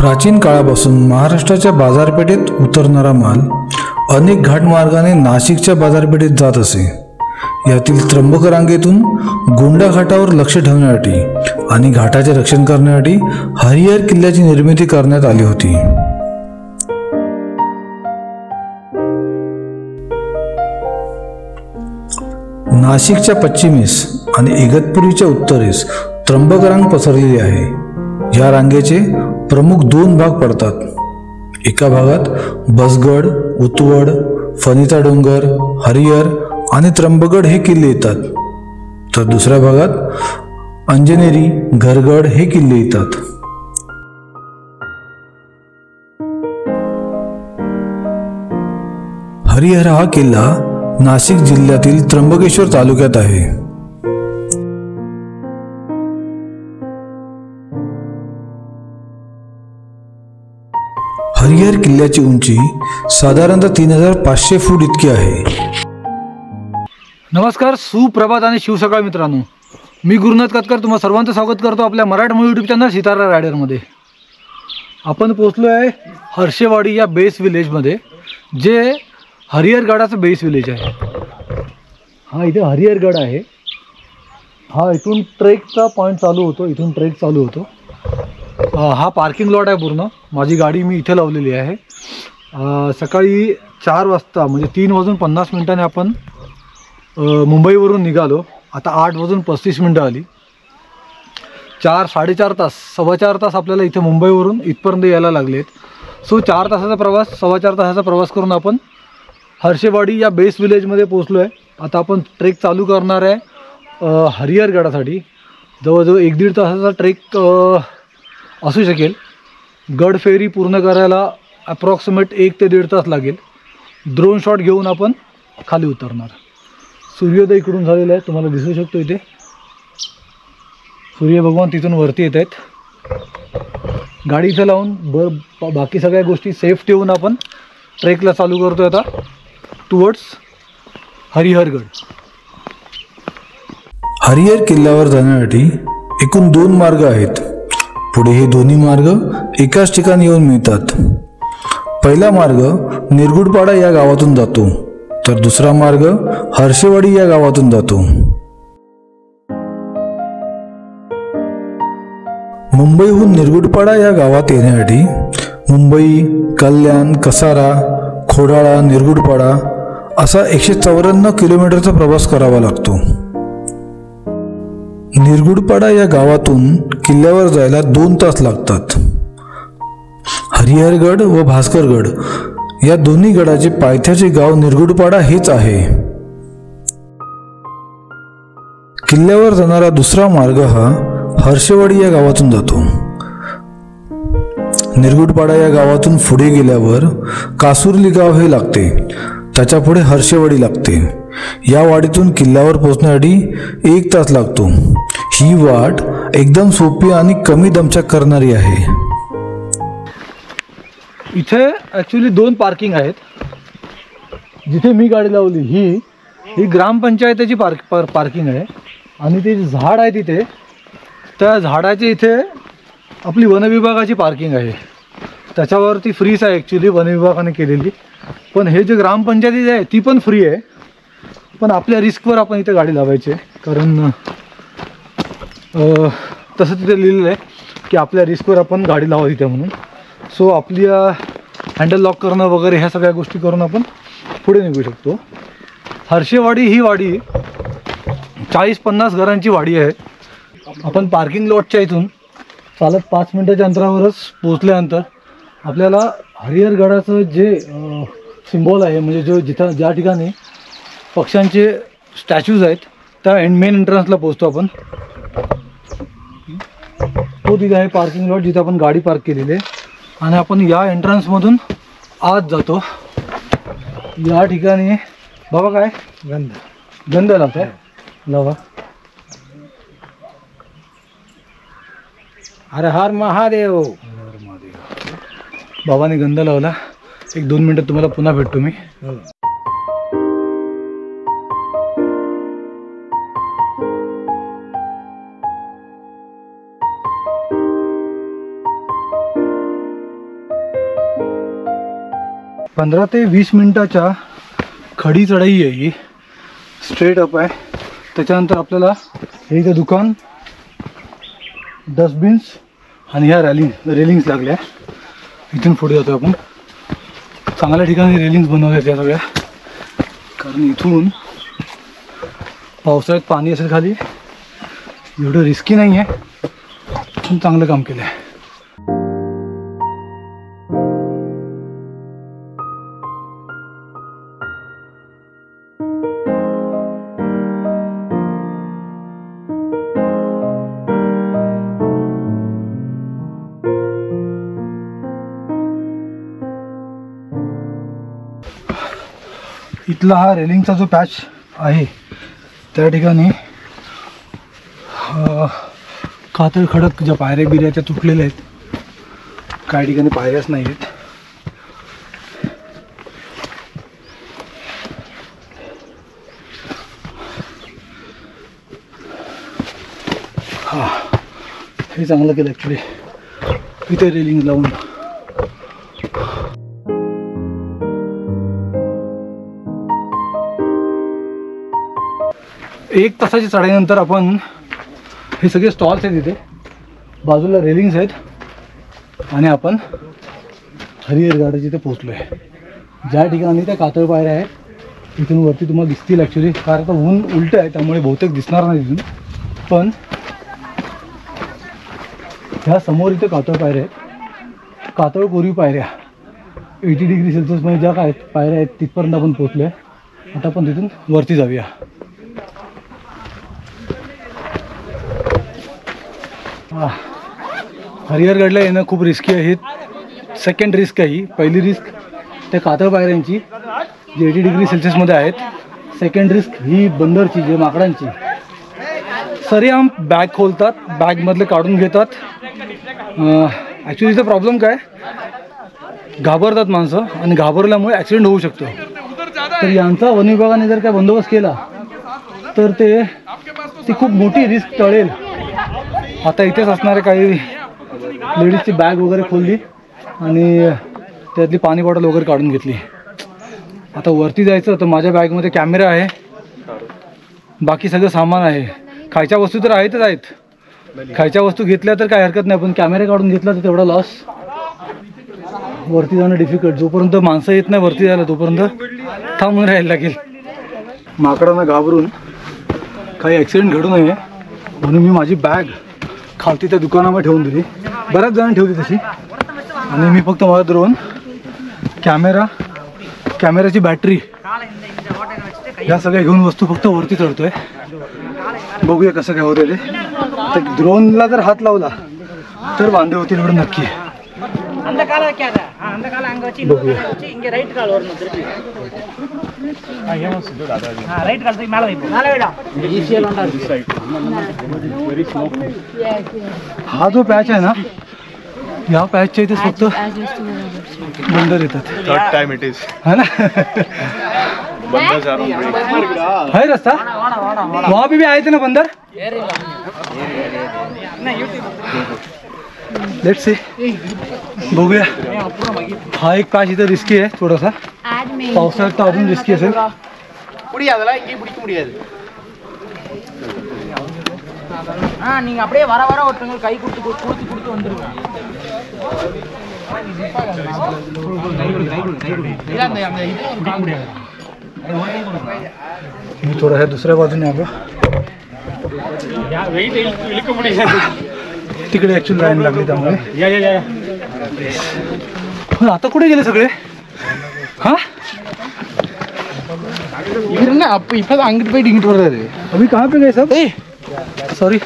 प्राचीन काळापासून महाराष्ट्राच्या बाजारपेठेत उतरणारा माल अनेक घाटमार्गाने नाशिकच्या बाजारपेठेत जात असे। यातील त्र्यंबक रांगेतून गोंडा घाटावर लक्ष ठेवण्यासाठी आणि घाटाचे रक्षण करण्यासाठी हरिहर किल्ल्याची निर्मिती करण्यात आली होती। नाशिकच्या पश्चिमेस आणि इगतपुरीच्या उत्तरेस त्र्यंबक रांग पसरलेली आहे। या रांगेचे प्रमुख दोन भाग पडतात। एका भागात बसगड, उतवड, फणीचा डोंगर, हरिहर आणि त्र्यंबकगड हे किल्ले येतात, तर दुसऱ्या भागात अंजनेरी, घरगड हे किल्ले येतात। हरिहर हा किल्ला नाशिक जिल्ह्यातील त्र्यंबकेश्वर तालुक्यात आहे। हरिहर किल्ल्याची उंची साधारणतः 3500 फूट इतकी आहे। नमस्कार, सुप्रभात आणि शिवसकाळ मित्रांनो, मी गुरुनाथ कातकर तुम्हा सर्वांचं स्वागत करतो आपल्या मराठी यूट्यूब चॅनल सितारा रायडरमध्ये। आपण पोहोचलो आहे हर्षेवाडी या बेस विलेजमध्ये, जे हरिहर गडाचं बेस विलेज आहे। हा इथे हरिहर गड आहे। हा इथून ट्रेकचा पॉईंट चालू होतो, इथून ट्रेक चालू होतो। हा पार्किंग लॉट आहे पूर्ण। माझी गाडी मी इथे लावलेली आहे। सकाळी 4 वाजता म्हणजे 3:50 आपण मुंबईवरून निघालो। आता 8:35 आली। 4-4.5 तास, 4.25 तास आपल्याला इथे मुंबईवरून इथपर्यंत यायला लागलेत। सो 4 तासाचा प्रवास, 4.25 तासाचा प्रवास करून आपण हर्षेवाडी या बेस विलेजमध्ये पोहोचलो आहे। आता आपण ट्रेक चालू करणार आहे हरिहर गडासाठी। जवळजवळ 1-1.5 तासाचा ट्रेक असू शकेल। गड फेरी पूर्ण करायला अप्रॉक्सिमेट 1 ते 1.5 तास लागेल। ड्रोन शॉट घेऊन आपण खाली उतरणार। सूर्योदय इकडून झालेला आहे, तुम्हाला दिसू शकतो इथे सूर्य भगवान तिथून वरती येत आहेत। गाडी इथं लावून बाकी सगळ्या गोष्टी सेफ ठेवून आपण ट्रेकला चालू करतोय आता टुवर्ड्स हरिहरगड। हरिहर किल्ल्यावर जाण्यासाठी एकूण 2 मार्ग आहेत। पुढे हे दोन्ही मार्ग एकाच ठिकाणी येऊन मिळतात। पहिला मार्ग निरगुडपाडा या गावातून जातो, तर दुसरा मार्ग हर्षेवाडी या गावातून जातो। मुंबईहून निरगुडपाडा या गावात येण्यासाठी मुंबई, कल्याण, कसारा, खोडाळा, निरगुडपाडा असा 154 किलोमीटरचा प्रवास करावा लागतो। निरगुडपाडा या गावातून किल्ल्यावर जायला 2 तास लागतात। हरिहरगड व भास्करगड या दोन्ही गडाचे पायथ्याचे गाव निरगुडपाडा हेच आहे। किल्ल्यावर जाणारा दुसरा मार्ग हा हर्षेवाडी या गावातून जातो। निरगुडपाडा या गावातून पुढे गेल्यावर कासुर्ली गाव हे लागते, त्याच्या पुढे हर्षेवाडी लागते। या वाडीतून किल्ल्यावर पोहोचण्यासाठी 1 तास लागतो। ही वाट एकदम सोपी आणि कमी दमछाक करणारी आहे। इथे ॲक्च्युली 2 पार्किंग आहेत। जिथे मी गाडी लावली ही ग्रामपंचायतीची पार्किंग आहे, आणि ते झाड आहे तिथे, त्या झाडाच्या इथे आपली वनविभागाची पार्किंग आहे। त्याच्यावरती फ्रीच आहे ॲक्च्युली, वनविभागाने केलेली। पण हे जे ग्रामपंचायती आहे ती पण फ्री आहे, पण आपल्या रिस्कवर आपण इथे गाडी लावायची आहे। कारण तसं तिथे लिहिलेलं आहे की आपल्या रिस्कवर आपण गाडी लावा तिथे म्हणून। सो आपली हँडल लॉक करणं वगैरे ह्या सगळ्या गोष्टी करून आपण पुढे निघू शकतो। हर्षेवाडी ही वाडी 40-50 घरांची वाडी आहे। आपण पार्किंग लॉटच्या इथून चालत 5 मिनिटाच्या अंतरावरच पोहोचल्यानंतर आपल्याला हरिहरगडाचं जे सिम्बॉल आहे, म्हणजे ज्या ठिकाणी पक्ष्यांचे स्टॅच्यूज आहेत, त्या मेन एंट्रन्सला पोहोचतो आपण। तो तिथे आहे पार्किंग लॉट, जिथे आपण गाडी पार्क केलेली आहे, आणि आपण या एंट्रन्समधून आत जातो। या ठिकाणी बाबा काय गंध लावताय, लावा। हर हर महादेव। बाबाने गंध लावला। 1-2 मिनिटात तुम्हाला पुन्हा भेटतो मी। 15 ते 20 मिनिटाच्या खडी चढाई आहे ही, स्ट्रेट अप आहे. त्याच्यानंतर आपल्याला हे इथं दुकान, डस्टबिन्स आणि ह्या रेलिंग्स लागल्या. इथून पुढे जातो आपण. चांगल्या ठिकाणी रेलिंग्स बनवल्या त्या सगळ्या, कारण इथून पावसाळ्यात पाणी असेल खाली, एवढं रिस्की नाही आहे. पण चांगलं काम केलं आहे. इथला हा रेलिंगचा जो पॅच आहे त्या ठिकाणी कातळ खडक ज्या पायऱ्या बिऱ्याच्या तुटलेल्या आहेत, काही ठिकाणी पायऱ्याच नाही आहेत. हा, हे चांगलं केलं ॲक्च्युली, इथे रेलिंग लावून. 1 तासाच्या चढाईनंतर आपण हे सगळे स्टॉल्स आहेत, इथे बाजूला रेलिंग्स आहेत आणि आपण हरिहरगडाच्या इथे पोहोचलो आहे. ज्या ठिकाणी त्या कातळ पायऱ्या आहेत इथून वरती तुम्हाला दिसतील ॲक्च्युली, कारण आता ऊन उलटं आहे त्यामुळे बहुतेक दिसणार नाही तिथून. पण ह्या समोर इथे कातळ पायऱ्या आहेत, कातळ कोरीव पायऱ्या. 80 डिग्री सेल्सिअसमध्ये ज्या काय पायऱ्या आहेत तिथपर्यंत आपण पोहोचलो आहे. आता आपण तिथून वरती जाऊया. हरिहरगडला येणं खूप रिस्की आहे. सेकंड रिस्क आहे ही. पहिली रिस्क त्या कातळ पायऱ्यांची जी 80 डिग्री सेल्सिअसमध्ये आहेत. सेकंड रिस्क ही बंदरची, जे माकडांची. सरेआम बॅग खोलतात, बॅगमधले काढून घेतात. ॲक्च्युली इथं प्रॉब्लेम काय, घाबरतात माणसं आणि घाबरल्यामुळे ॲक्सिडेंट होऊ शकतो. तर यांचा वन विभागाने जर काय बंदोबस्त केला तर ती खूप मोठी रिस्क टळेल. आता इथेच असणारे काही लेडीजची बॅग वगैरे खोलली आणि त्यातली पाणी बॉटल वगैरे काढून घेतली. आता वरती जायचं तर माझ्या बॅगमध्ये कॅमेरा आहे, बाकी सगळं सामान आहे. खायच्या वस्तू तर आहेतच आहेत, खायच्या वस्तू घेतल्या तर काय हरकत नाही, पण कॅमेरा काढून घेतला तर तेवढा लॉस. वरती जाणं डिफिकल्ट. जोपर्यंत माणसं येत नाही वरती जायला तोपर्यंत थांबून राहायला लागेल. माकडांना घाबरून काही ॲक्सिडेंट घडू नये म्हणून मी माझी बॅग खालती त्या दुकानामध्ये ठेवून दिली. बऱ्याच जणांनी ठेवली तशी. आणि मी फक्त माझा ड्रोन, कॅमेराची बॅटरी, ह्या सगळ्या घेऊन वस्तू फक्त वरती चढतोय. बघूया कसं काय होतं ते. तर ड्रोनला जर हात लावला तर वांदे होतील एवढं नक्की. बघूया. हा जो पॅच आहे ना, या पॅचच्या इथे फक्त बंदर येतात. थर्ड टाइम इट इज है ना. बंदर है रास्ता वहाँ पे भी आए थे ना बंदर. लेट्स सी, बघूया. हा एक पॅच इथं रिस्की आहे थोडासा. पावसाळ्यात तर अजून रिस्की असेल. நீங்க அப்படியே வர வர ஒருத்தங்க கை கொடுத்து கொடுத்து கொடுத்து வந்துருங்க. मी थोडा ह्या दुसऱ्या बाजूने आलो. तिकडे ऍक्च्युअली लाईन लागली त्यामुळे. आता कुठे गेले सगळे? हा ना அப்ப இப்பதான் அங்கிட்டு போய் இங்கிட்டு வர்றாரு. अभी कहाँ पे गए सब? सॉरी.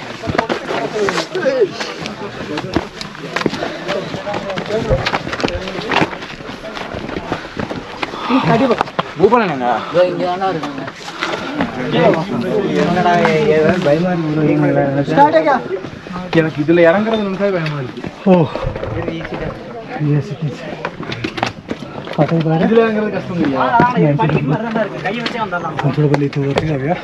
எனக்கு இதுல இறங்குறது நினைச்சா பயமா இருக்கு. ஓ இதுல இறங்குறது கஷ்டம் இல்லையா? थोडं पहिले इथे वरती जाऊया.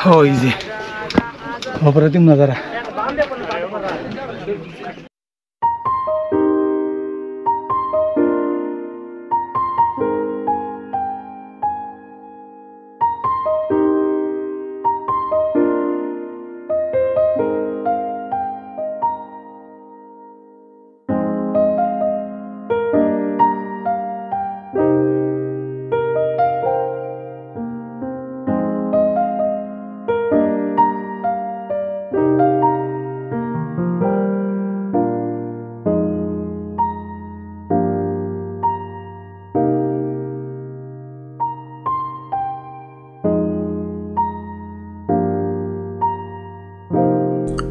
हो इझी, अप्रतिम नजारा.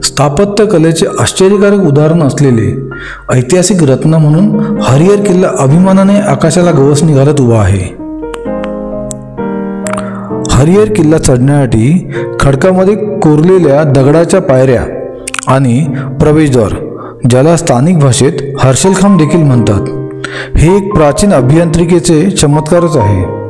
स्थापत्य कलेचे आश्चर्यकारक उदाहरण असलेले ऐतिहासिक रत्न म्हणून हरिहर किल्ला अभिमानाने आकाशाला गवसणी घालत उभा आहे. हरिहर किल्ला चढण्यासाठी खडकामध्ये कोरलेल्या दगडाच्या पायऱ्या आणि प्रवेशद्वार, ज्याला स्थानिक भाषेत हर्षलखांब देखील म्हणतात, हे एक प्राचीन अभियांत्रिकीचे चमत्कारच आहे.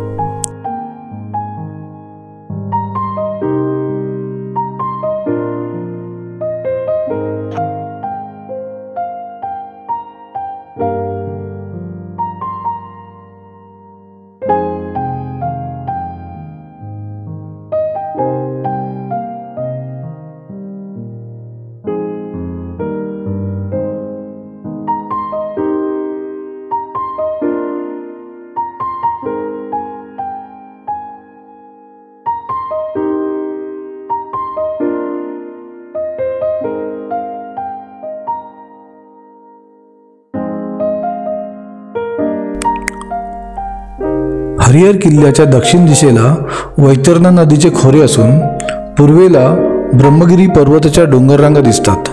हरिहर किल्ल्याच्या दक्षिण दिशेला वैतरणा नदीचे खोरे असून पूर्वेला ब्रह्मगिरी पर्वताच्या डोंगररांगा दिसतात.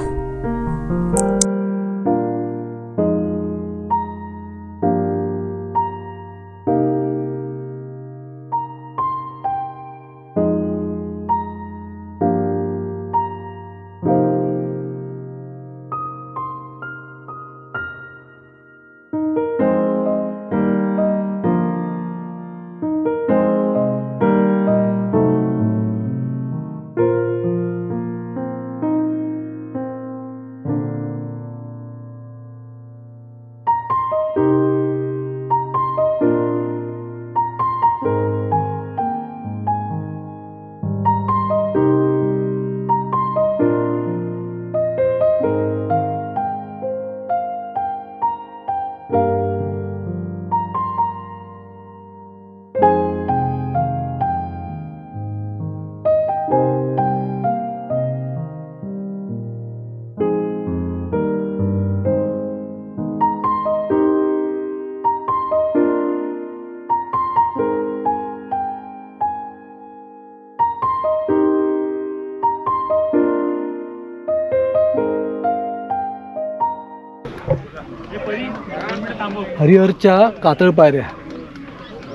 हरिहरच्या कातळ पायऱ्या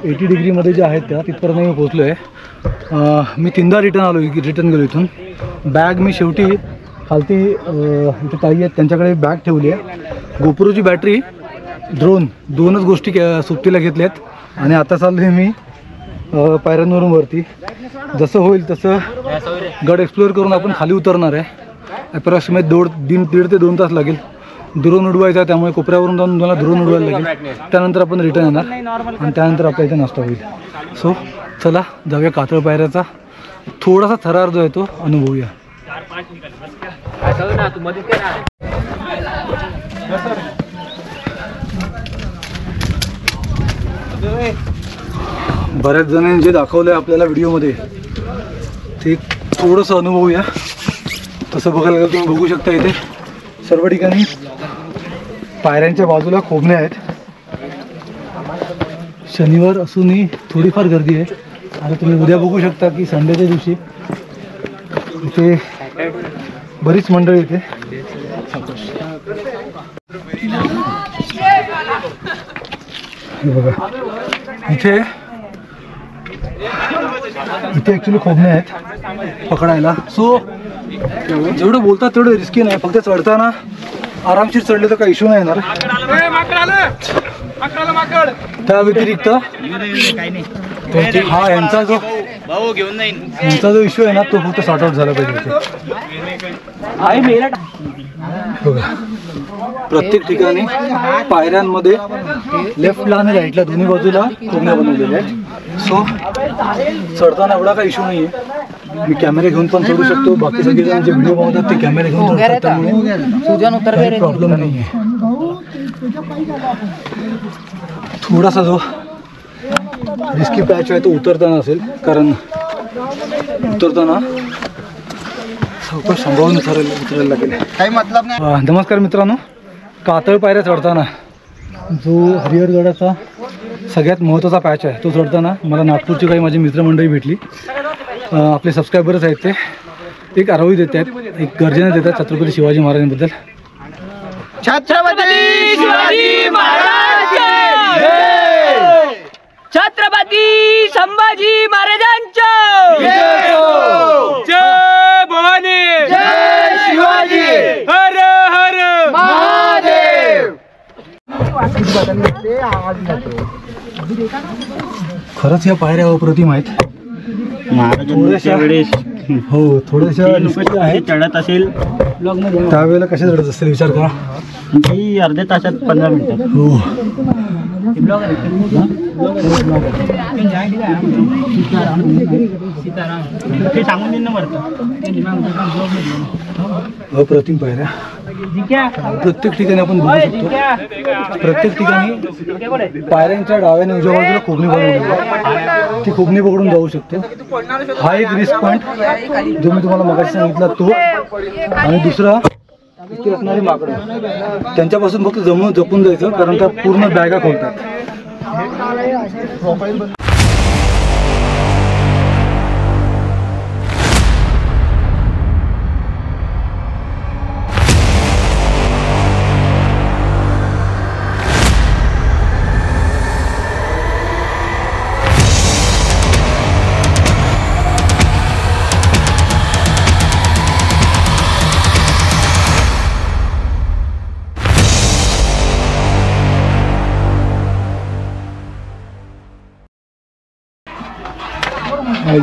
80 डिग्रीमध्ये ज्या आहेत त्या तिथपर्यंत मी पोहोचलो आहे. मी 3दा रिटर्न गेलो इथून. बॅग मी शेवटी खालती इथे ताई आहेत त्यांच्याकडे बॅग ठेवली आहे. गोप्रोची बॅटरी, ड्रोन, दोनच गोष्टी सुट्टीला घेतल्यात आणि आता चाललो मी पायऱ्यांवरून वरती. जसं होईल तसं गड एक्सप्लोअर करून आपण खाली उतरणार आहे. ॲप्रॉक्सिमेट 1.5 ते 2 तास लागेल. ड्रोन उडवायचा आहे त्यामुळे कोपऱ्यावरून जाऊन तुम्हाला ड्रोन उडवायला लागेल. त्यानंतर आपण रिटर्न येणार आणि त्यानंतर आपल्या इथे नाश्ता होईल. सो चला जाऊया कातळ पायऱ्याचा थोडासा थरार जो आहे तो अनुभवूया. बऱ्याच जणांनी जे दाखवलं आहे आपल्याला व्हिडिओमध्ये ते थोडंसं अनुभवूया. तसं बघायला गेलं तुम्ही बघू शकता इथे सर्व ठिकाणी पायऱ्यांच्या बाजूला खोबणे आहेत. शनिवार असूनही थोडीफार गर्दी आहे. आता तुम्ही उद्या बघू शकता की संडेच्या दिवशी इथे बरीच मंडळी येते. बघा इथे ॲक्च्युली खोबणे आहेत पकडायला. सो जेवढं बोलतात तेवढं रिस्की नाही. फक्त चढताना आरामशीर चढले तर काही इश्यू नाही येणार. त्या व्यतिरिक्त हा यांचा जो इश्यू आहे ना तो फक्त सॉर्ट आउट झाला पाहिजे इथे. बघा, प्रत्येक ठिकाणी पायऱ्यांमध्ये लेफ्टला आणि राईटला दोन्ही बाजूला कोंबड्या बनवलेल्या आहेत. सो चढताना एवढा काही इश्यू नाही आहे. मी कॅमेरे घेऊन पण चढू शकतो. बाकी सगळे जण जे व्हिडिओ बनवतात ते कॅमेरे घेऊन चढतात, त्यामुळे प्रॉब्लेम नाही आहे. थोडासा जो रिस्की पॅच आहे तो उतरताना असेल, कारण उतरताना सावकाश सांभाळून उतरायला लागेल. काही मतलब नाही. नमस्कार मित्रांनो, कातळ पायऱ्या चढताना जो हरिहरगडाचा सगळ्यात महत्त्वाचा पॅच आहे तो चढताना मला नागपूरची काही माझी मित्रमंडळी भेटली. आपले सबस्क्रायबर्स आहेत, ते एक आरोही देत आहेत, एक गर्जना देतात छत्रपती शिवाजी महाराजांबद्दल. छत्रपती शिवाजी महाराज छत्रपती संभाजी महाराजांच्या जय भवानी जय शिवाजी हर हर महादेव. खरंच या पायऱ्या अप्रतिम आहेत. महाराजांच्या वेळेस हो, थोड्याशा आहेत. चढत असेल त्यावेळेला कशा चढत असतील विचार करा. की अर्ध्या तासात 15 मिनिटात. हो, ते सांगून देईन ना वरतं. अप्रतिम पायऱ्या प्रत्येक ठिकाणी आपण बघू शकतो. प्रत्येक ठिकाणी पायऱ्यांच्या डाव्याने उजव्या बाजूला खोबणी बनवली आहे. ती खोबणी पकडून जाऊ शकते. हा एक रिस्क पॉईंट जो मी तुम्हाला मगाशी सांगितला तो. आणि दुसरा इथे असणारी माकडं, त्यांच्यापासून फक्त जपून जायचं, कारण त्या पूर्ण बॅगा खोलतात.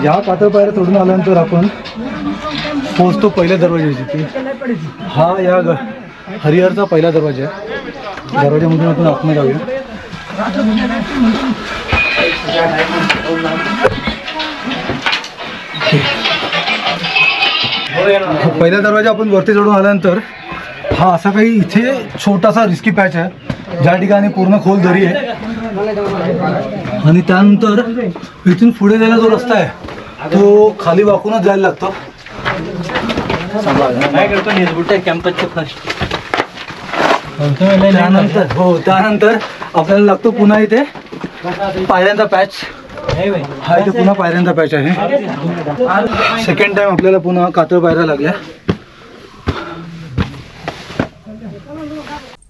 या कातळ पायऱ्या चढून आल्यानंतर आपण पोहोचतो पहिल्या दरवाजाची. हा या हरिहरचा पहिला दरवाजा आहे. दरवाजामधून आपण आतमध्ये जाऊया. पहिला दरवाजा आपण वरती चढून आल्यानंतर हा असा काही इथे छोटासा रिस्की पॅच आहे, ज्या ठिकाणी पूर्ण खोल दरी आहे. आणि त्यानंतर इथून पुढे जायला जो रस्ता आहे तो खाली वाकूनच जायला लागतो. त्यानंतर आपल्याला लागतो पुन्हा इथे पायऱ्यांचा पॅच. हा इथे पुन्हा पायऱ्यांचा पॅच आहे. सेकंड टाइम आपल्याला पुन्हा कातळ पायऱ्या लागल्या.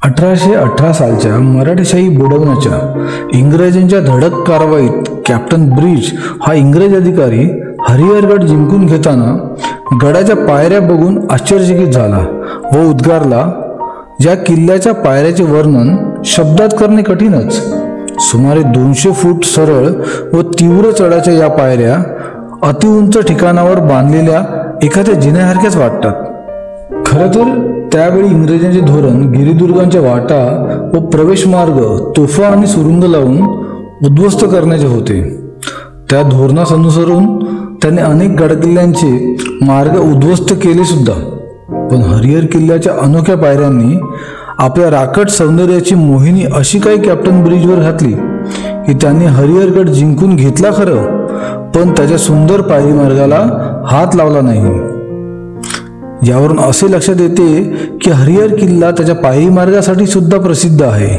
1818 सालच्या मराठेशाही बुडवण्याच्या इंग्रजांच्या धडक कारवाईत कॅप्टन ब्रिज हा इंग्रज अधिकारी हरिहरगड जिंकून घेताना गडाच्या पायऱ्या बघून आश्चर्यचकित झाला व उद्गारला, ज्या किल्ल्याच्या पायऱ्याचे वर्णन शब्दात करणे कठीणच. सुमारे 200 फूट सरळ व तीव्र चढाच्या या पायऱ्या अतिउंच ठिकाणावर बांधलेल्या एखाद्या जिन्यासारख्याच वाटतात. खरं तर त्यावेळी इंग्रजांचे धोरण गिरिदुर्गांच्या वाटा व प्रवेश मार्ग तोफा आणि सुरुंग लावून उद्ध्वस्त करण्याचे होते. त्या धोरणास अनुसरून त्यांनी अनेक गडकिल्ल्यांचे मार्ग उद्ध्वस्त केले सुद्धा. पण हरिहर किल्ल्याच्या अनोख्या पायऱ्यांनी आपल्या राकट सौंदर्याची मोहिनी अशी काही कॅप्टन ब्रिजवर घातली की त्यांनी हरिहरगड जिंकून घेतला खरं, पण त्याच्या सुंदर पायरी मार्गाला हात लावला नाही. यावरून असे लक्षात येते की हरिहर किल्ला त्याच्या पायरी मार्गासाठी सुद्धा प्रसिद्ध आहे.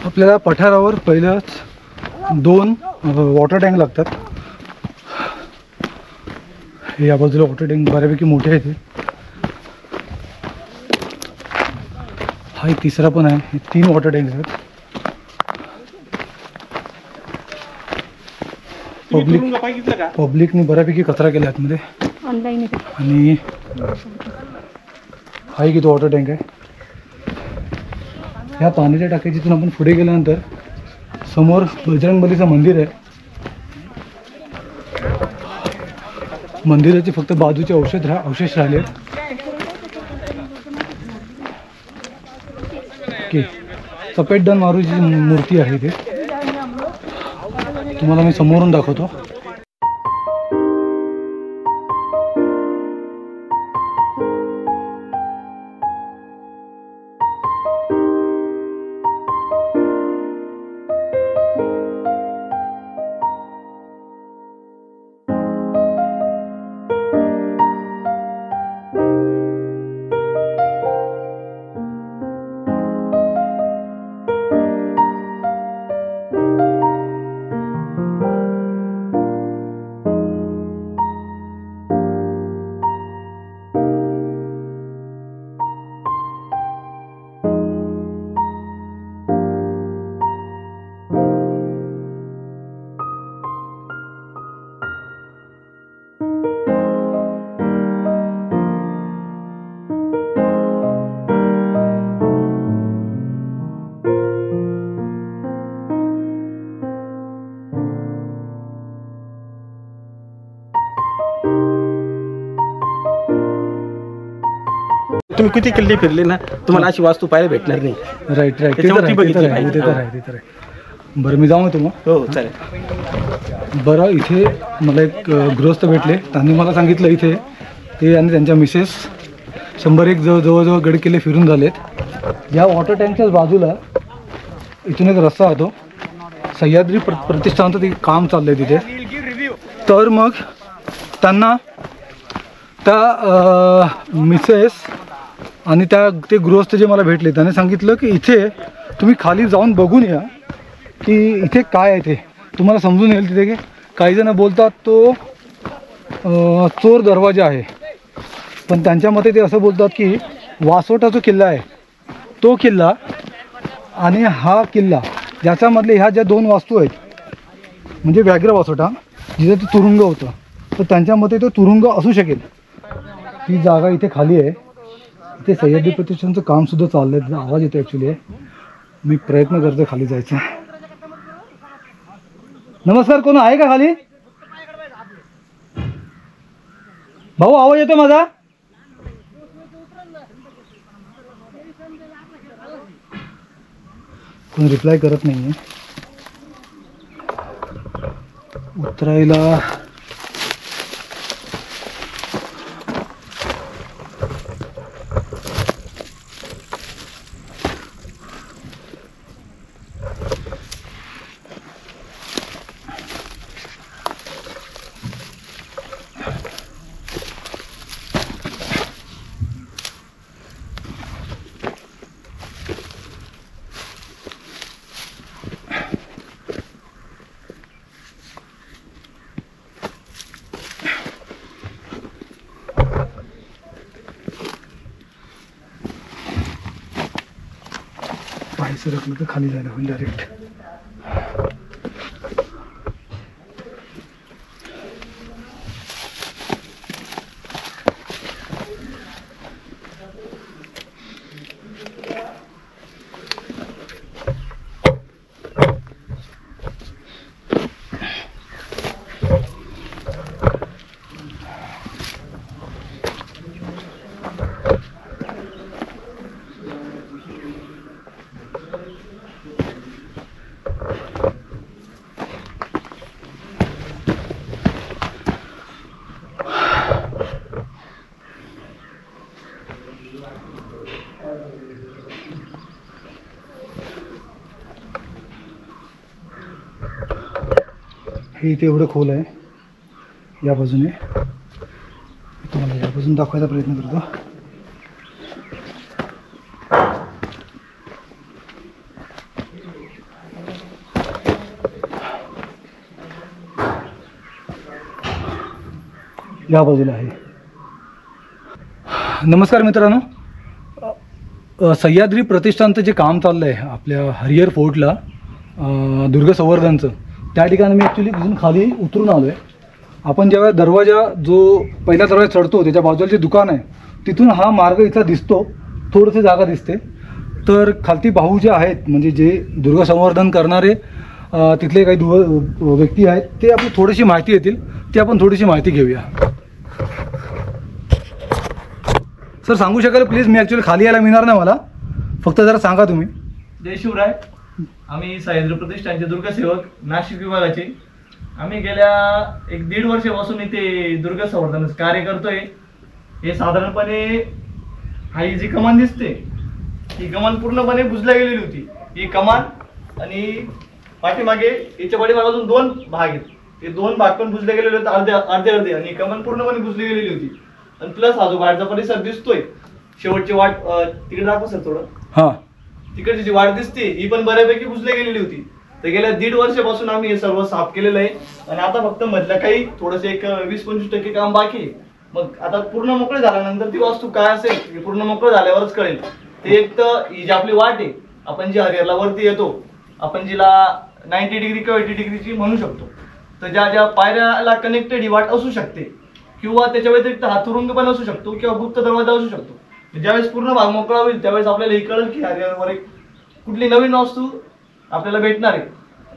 आपल्याला पठारावर पहिल्याच 2 वॉटर टँक लागतात. या बाजूला वॉटर टँक बऱ्यापैकी मोठे आहेत. हा एक तिसरा पण आहे. हे 3 वॉटर टँक्स आहेत. पब्लिकने बऱ्यापैकी कचरा केला आतमध्ये. आणि हा एक इथं वॉटर टँक आहे. ह्या पाण्याच्या टाकीतून आपण पुढे गेल्यानंतर समोर बजरंगबलीचं मंदिर आहे. मंदिराचे फक्त बाजूचे अवशेष राहिले आहेत. ओके, सफेदडन मारुतीची मूर्ती आहे इथे. तुम्हाला मी समोरून दाखवतो. तुम्ही किती किल्ले फिरले ना तुम्हाला अशी वास्तू पाहायला भेटणार नाही. राईट ते तर त्याच्यावरती आहे, बघितलं ते तर आहे, पाहिजे. ते तर आहे, ते तर आहे. बरं मी जाऊ तुम्हा. हो चालेल. बरं इथे मला एक गृहस्थ भेटले. त्यांनी मला सांगितलं इथे ते आणि त्यांच्या मिसेस 101 जवळजवळ गडकिल्ले फिरून झालेत. या वॉटर टँकच्याच बाजूला इथून एक रस्ता होतो. सह्याद्री प्रतिष्ठानचं ते काम चाललं आहे तिथे. तर मग त्यांना त्या मिसेस आणि ते गृहस्थ जे मला भेटले त्याने सांगितलं की इथे तुम्ही खाली जाऊन बघून या की इथे काय आहे. ते तुम्हाला समजून येईल. तिथे की काही जण बोलतात तो चोर दरवाजा आहे, पण त्यांच्या मते ते असं बोलतात की वासोटा जो किल्ला आहे तो किल्ला आणि हा किल्ला ज्याच्यामधले ह्या ज्या दोन वास्तू आहेत म्हणजे व्याघ्र वासोटा जिथे ते तुरुंग होतं, तर त्यांच्या मते तो तुरुंग असू शकेल. ती जागा इथे खाली आहे. इथे सह्याद्री प्रतिष्ठानचं कामसुद्धा चाललं आहे. आवाज येतो ॲक्च्युली आहे. मी प्रयत्न करतो खाली जायचा. नमस्कार, कोण आहे का खाली? भाऊ आवाज येतो माझा? कोण रिप्लाय करत नाही आहे. उतरायला पाय सरकलं तर खाली जायला होईल डायरेक्ट. हे इथे एवढं खोल आहे. या बाजूने तुम्हाला या बाजून दाखवायचा प्रयत्न करतो. या बाजूला आहे. नमस्कार मित्रांनो, सह्याद्री प्रतिष्ठानचं जे काम चाललं आहे आपल्या हरिहर फोर्टला दुर्ग संवर्धनचं, त्या ठिकाणी मी ॲक्च्युली तिथून खाली उतरून आलो आहे. आपण जेव्हा दरवाजा जो पहिला दरवाजा चढतो त्याच्या बाजूला जे दुकान आहे तिथून हा मार्ग इथला दिसतो, थोडंसं जागा दिसते. तर खालती भाऊ जे आहेत म्हणजे जे दुर्ग संवर्धन करणारे तिथले काही व्यक्ती आहेत ते आपली थोडीशी माहिती देतील, ती आपण थोडीशी माहिती घेऊया. सर सांगू शकाल प्लीज? मी ॲक्च्युली खाली यायला मिळणार नाही मला, फक्त जरा सांगा तुम्ही. जय शिवराय. आम्ही सह्याद्री प्रतिष्ठानचे दुर्गसेवक नाशिक विभागाचे. आम्ही गेल्या 1-1.5 वर्षापासून इथे दुर्ग संवर्धन कार्य करतोय. हे साधारणपणे ही जी कमान दिसते ही कमान पूर्णपणे बुजल्या गेलेली होती. ही कमान आणि पाठीमागे याच्या पाठीमागे अजून 2 भाग आहेत. हे 2 भाग पण बुजले गेलेले होते, अर्धे आणि कमान पूर्णपणे बुजली गेलेली होती. आणि प्लस हा जो बाहेरचा परिसर दिसतोय, शेवटची वाट तिकडे दाखव सर थोडं. हां, तिकडची जी वाट दिसते ही पण बऱ्यापैकी बुजली गेलेली होती. तर गेल्या 1.5 वर्षापासून आम्ही हे सर्व साफ केलेलं आहे. आणि आता फक्त मधलं काही थोडंसं एक 20-25% काम बाकी आहे. मग आता पूर्ण मोकळे झाल्यानंतर ती वास्तू काय असेल हे पूर्ण मोकळं झाल्यावरच कळेल. ते एक तर ही जी आपली वाट आहे, आपण जी हरिहरला वरती येतो, आपण जिला 90 डिग्री किंवा 80 डिग्रीची म्हणू शकतो, तर ज्या ज्या पायऱ्याला कनेक्टेड ही वाट असू शकते किंवा त्याच्या व्यतिरिक्त हा तुरुंग पण असू शकतो किंवा गुप्त दरवाजा असू शकतो. ज्यावेळेस पूर्ण भाग मोकळा होईल त्यावेळेस आपल्याला हे कळेल की हरिहरवर एक कुठली नवीन वास्तू आपल्याला भेटणार आहे.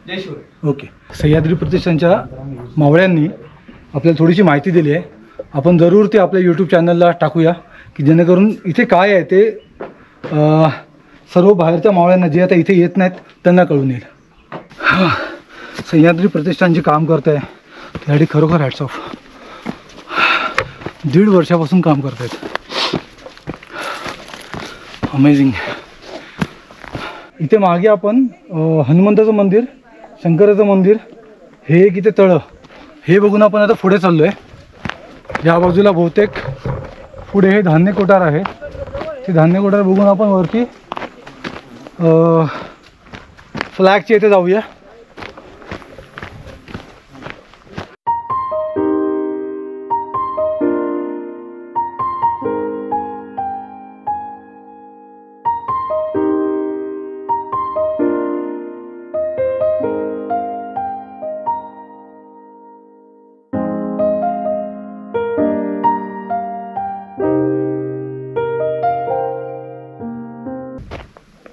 जय शिवराय. ओके. सह्याद्री प्रतिष्ठानच्या मावळ्यांनी आपल्याला थोडीशी माहिती दिली आहे. आपण जरूर ते आपल्या यूट्यूब चॅनलला टाकूया की जेणेकरून इथे काय आहे ते सर्व बाहेरच्या मावळ्यांना जे आता इथे येत नाहीत त्यांना कळून येईल. सह्याद्री प्रतिष्ठान जे काम करत आहे त्यासाठी खरोखर हॅट्स ऑफ. 1.5 वर्षापासून काम करत आहेत. अमेझिंग. इथे मागे आपण हनुमंताचं मंदिर, शंकराचं मंदिर, हे एक इथे तळं, हे बघून आपण आता पुढे चाललो आहे. या बाजूला बहुतेक पुढे हे धान्य कोठार आहे. ते धान्य कोठार बघून आपण वरती फ्लॅगच्या इथे जाऊया.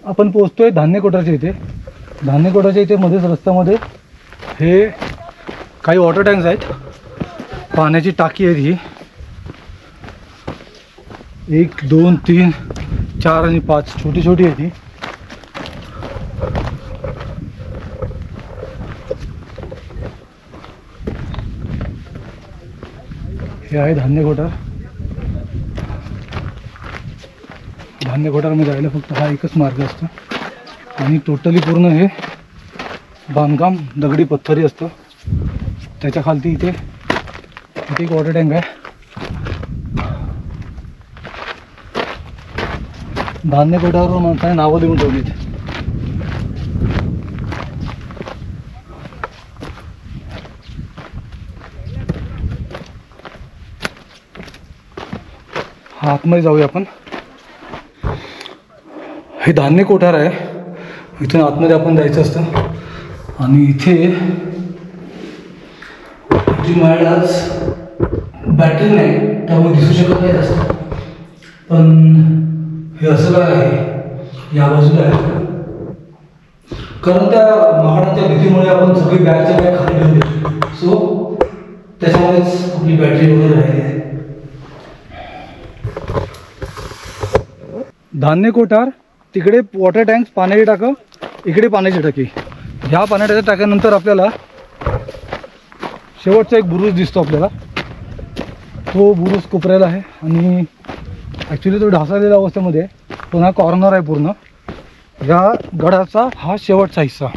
आपण पोहोचतोय धान्य कोठारच्या इथे. धान्य कोठारच्या इथे मध्येच रस्त्यामध्ये हे काही वॉटर टँक्स आहेत, पाण्याची टाकी आहे ही. 1, 2, 3, 4 आणि 5 छोटी छोटी आहे ती. हे आहे धान्य कोठार. धान्य कोठारमध्ये जायला फक्त हा एकच मार्ग असतो आणि टोटली पूर्ण हे बांधकाम दगडी पत्थरी असतं. त्याच्या खालती इथे एक वॉटर टँक आहे. धान्य कोठारवर माणसाने नावं लिहून ठेवलीत. हा आतमध्ये जाऊया आपण. हे धान्य कोठार आहे, इथून आतमध्ये आपण जायचं असतं. आणि इथे माझ्याकडे आज बॅटरी नाही त्यामुळे दिसू शकत नाही असतं, पण हे असं काय आहे या बाजूला आहे. कारण त्या माकडांच्या भीतीमुळे आपण सगळी बॅगच्या बॅग खाली ठेवून देतो, सो त्याच्यामुळेच आपली बॅटरी वगैरे राहिली आहे. धान्य कोठार, तिकडे वॉटर टँक्स, पाण्याची टाकं, इकडे पाण्याची टाकी. ह्या पाण्याच्या टाक्यानंतर आपल्याला शेवटचा एक बुरुज दिसतो आपल्याला. तो बुरुज कोपऱ्याला आहे आणि ॲक्च्युली तो ढासळलेल्या अवस्थेमध्ये आहे, पण हा कॉर्नर आहे पूर्ण. या गडाचा हा शेवटचा हिस्सा.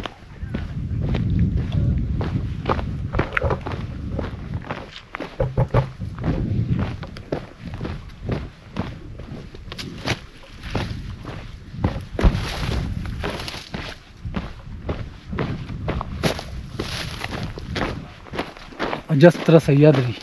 अजस्त्र सह्याद्री.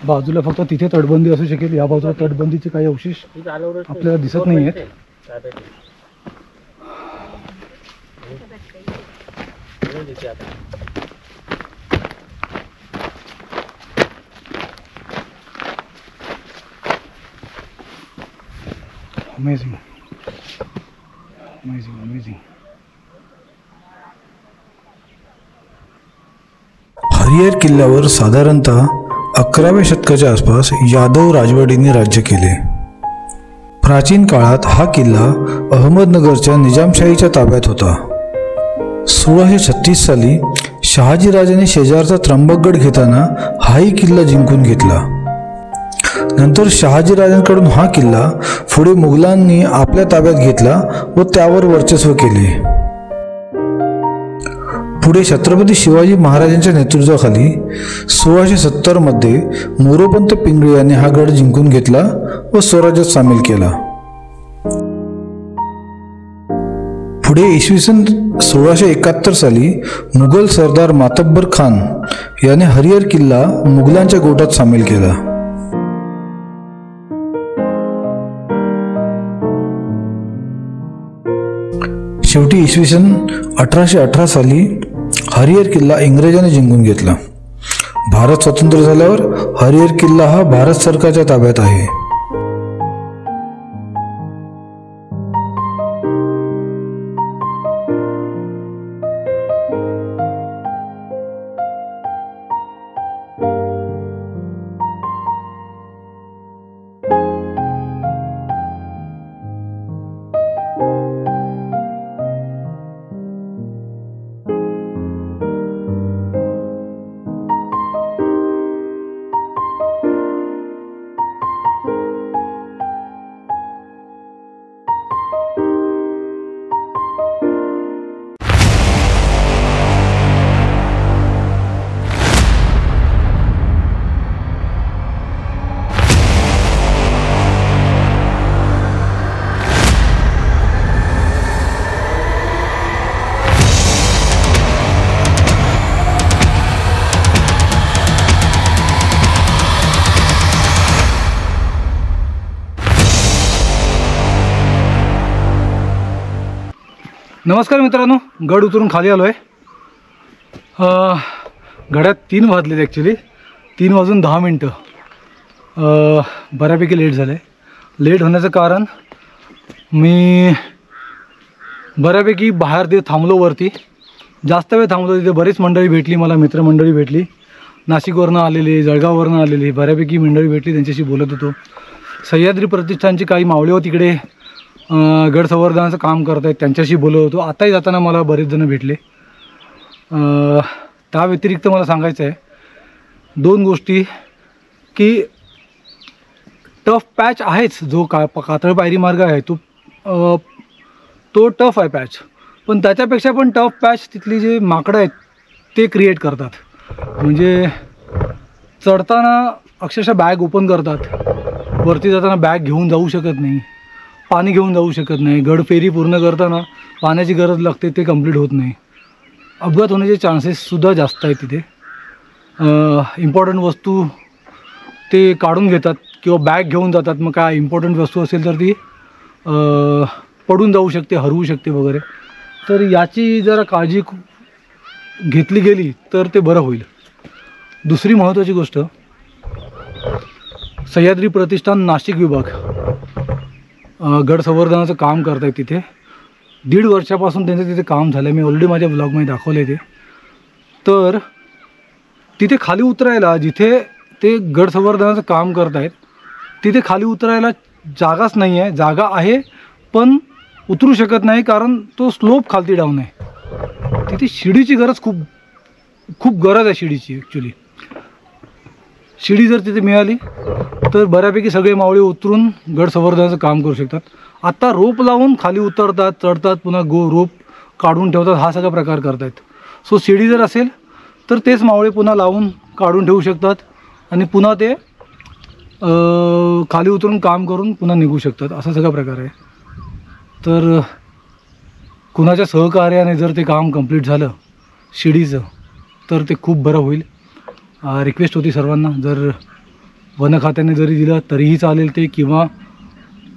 बाजूला फक्त तिथे तटबंदी असू शकेल, या बाजूला तटबंदीचे काही अवशेष आपल्याला दिसत नाही आहेत. Amazing amazing amazing. हरिहर किल्ल्यावर साधारणतः 11व्या शतकाच्या आसपास यादव राजवाडींनी राज्य केले. प्राचीन काळात हा किल्ला अहमदनगरच्या निजामशाहीच्या ताब्यात होता. 1636 साली शहाजीराजाने शेजारचा त्र्यंबकगड घेताना हाही किल्ला जिंकून घेतला. नंतर शहाजीराजांकडून हा किल्ला पुढे मुघलांनी आपल्या ताब्यात घेतला व त्यावर वर्चस्व केले. पुढे छत्रपती शिवाजी महाराजांच्या नेतृत्वाखाली 1670 मध्ये मोरोपंत पिंगळी यांनी हा गड जिंकून घेतला व स्वराज्यात सामील केला. पुढे इसवी सन 1671 साली मुघल सरदार मातब्बर खान याने हरिहर किल्ला मुघलांच्या गोटात सामील केला. शेवटी इसवी सन 1818 साली हरिहर किल्ला इंग्रजांनी जिंकून घेतला. भारत स्वतंत्र झाल्यावर हरिहर किल्ला हा भारत सरकारच्या ताब्यात आहे. नमस्कार मित्रांनो, गड उतरून खाली आलो आहे. घड्यात 3 वाजलेत. ॲक्च्युली 3:10. बऱ्यापैकी लेट झालं आहे. लेट होण्याचं कारण मी बऱ्यापैकी बाहेर ते थांबलो. वरती जास्त वेळ थांबलो. तिथे बरीच मंडळी भेटली मला, मित्रमंडळी भेटली. नाशिकवरनं आलेली, जळगाववरनं आलेली बऱ्यापैकी मंडळी भेटली. त्यांच्याशी बोलत होतो. सह्याद्री प्रतिष्ठानची काही मावळे तिकडे गड संवर्धनाचं काम करत आहेत, त्यांच्याशी बोलत होतो. आताही जाताना मला बरेच जण भेटले. त्या व्यतिरिक्त मला सांगायचं आहे 2 गोष्टी, की टफ पॅच आहेच. जो कातळ पायरी मार्ग आहे तो टफ आहे पॅच, पण त्याच्यापेक्षा पण टफ पॅच तिथली जे माकडं आहेत ते क्रिएट करतात. म्हणजे चढताना अक्षरशः बॅग ओपन करतात, वरती जाताना बॅग घेऊन जाऊ शकत नाही, पाणी घेऊन जाऊ शकत नाही. गड फेरी पूर्ण करताना पाण्याची गरज लागते, ते कंप्लीट होत नाही. अपघात होण्याचे चान्सेससुद्धा जास्त आहेत तिथे. इम्पॉर्टंट वस्तू ते काढून घेतात किंवा बॅग घेऊन जातात. मग काय इम्पॉर्टंट वस्तू असेल तर ती पडून जाऊ शकते, हरवू शकते वगैरे. तर याची जरा काळजी घेतली गेली तर ते बरं होईल. दुसरी महत्त्वाची गोष्ट, सह्याद्री प्रतिष्ठान नाशिक विभाग गड संवर्धनाचं काम करत आहे. तिथे 1.5 वर्षापासून त्यांचं तिथे काम झालं. मी ऑलरेडी माझ्या ब्लॉगमध्ये दाखवलं आहे ते. तर तिथे खाली उतरायला, जिथे ते गड संवर्धनाचं काम करत आहेत तिथे खाली उतरायला जागाच नाही आहे. जागा आहे पण उतरू शकत नाही, कारण तो स्लोप खालती डाऊन आहे. तिथे शिडीची गरज खूप गरज आहे शिडीची. ॲक्च्युली शिडी जर तिथे मिळाली तर बऱ्यापैकी सगळे मावळे उतरून गड संवर्धनाचं काम करू शकतात. आत्ता रोप लावून खाली उतरतात, चढतात, पुन्हा रोप काढून ठेवतात, हा सगळा प्रकार करतायत. सो शिडी जर असेल तर तेच मावळे पुन्हा लावून काढून ठेवू शकतात आणि पुन्हा ते खाली उतरून काम करून पुन्हा निघू शकतात. असा सगळा प्रकार आहे. तर कुणाच्या सहकार्याने जर ते काम कंप्लीट झालं शिडीचं तर ते खूप बरं होईल. रिक्वेस्ट होती सर्वांना, जर वन खात्याने जरी दिलं तरीही चालेल ते, किंवा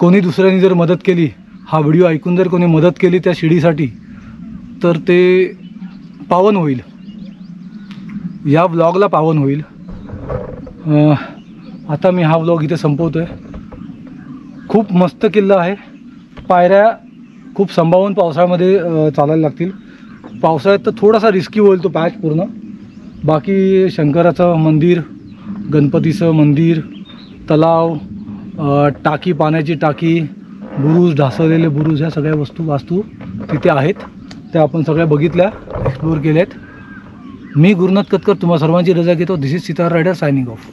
कोणी दुसऱ्याने जर मदत केली, हा व्हिडिओ ऐकून जर कोणी मदत केली त्या शिडीसाठी, तर ते पावन होईल, या व्लॉगला पावन होईल. आता मी हा व्लॉग इथे संपवतो आहे. खूप मस्त किल्ला आहे. पायऱ्या खूप संभावून पावसाळ्यामध्ये चालायला लागतील. पावसाळ्यात तर थोडासा रिस्की होईल तो पॅच पूर्ण. बाकी शंकराचं मंदिर, गणपतीचं मंदिर, तलाव, टाकी, पाण्याची टाकी, बुरुज, ढासळलेले बुरुज, ह्या सगळ्या वास्तू तिथे आहेत. त्या आपण सगळ्या बघितल्या, एक्सप्लोअर केल्यात. मी गुरुनाथ कतकर तुम्हा सर्वांची रजा घेतो. This is Sitar rider signing of.